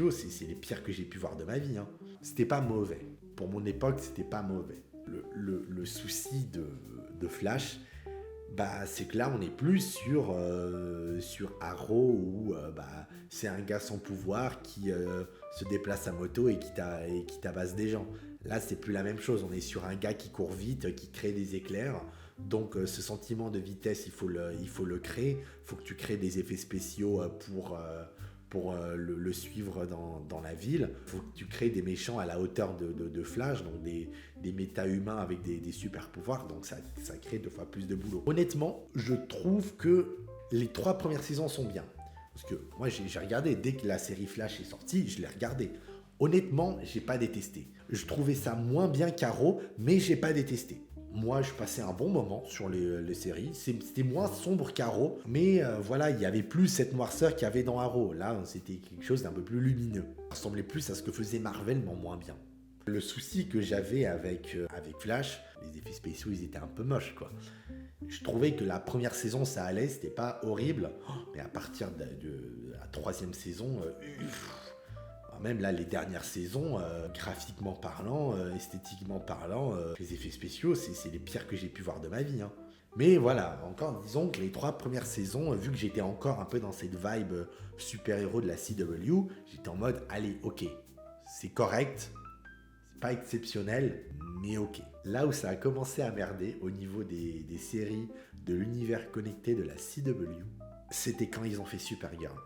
spéciaux, c'est les pires que j'ai pu voir de ma vie. Hein. C'était pas mauvais. Pour mon époque, c'était pas mauvais. Le souci de Flash, bah, c'est que là, on n'est plus sur Arrow où c'est un gars sans pouvoir qui se déplace à moto et qui tabasse des gens. Là, c'est plus la même chose. On est sur un gars qui court vite, qui crée des éclairs. Donc, ce sentiment de vitesse, il faut le créer. Il faut que tu crées des effets spéciaux pour le suivre dans la ville. Il faut que tu crées des méchants à la hauteur de Flash, donc des méta-humains avec des super pouvoirs, donc ça crée 2 fois plus de boulot. Honnêtement, je trouve que les 3 premières saisons sont bien. Parce que moi, j'ai regardé, dès que la série Flash est sortie, je l'ai regardé. Honnêtement, j'ai pas détesté. Je trouvais ça moins bien qu'Arrow, mais j'ai pas détesté. Moi, je passais un bon moment sur les séries. C'était moins sombre qu'Arrow, mais voilà, il y avait plus cette noirceur qu'il y avait dans Arrow. Là, c'était quelque chose d'un peu plus lumineux. Ça ressemblait plus à ce que faisait Marvel, mais en moins bien. Le souci que j'avais avec Flash, les effets spéciaux, ils étaient un peu moches, quoi. Je trouvais que la première saison, ça allait, c'était pas horrible. Mais à partir de la 3e saison, même là, les dernières saisons, graphiquement parlant, esthétiquement parlant, les effets spéciaux, c'est les pires que j'ai pu voir de ma vie. Hein. Mais voilà, encore, disons que les 3 premières saisons, vu que j'étais encore un peu dans cette vibe super-héros de la CW, j'étais en mode, allez, ok, c'est correct, c'est pas exceptionnel, mais ok. Là où ça a commencé à merder au niveau des séries de l'univers connecté de la CW, c'était quand ils ont fait Supergirl.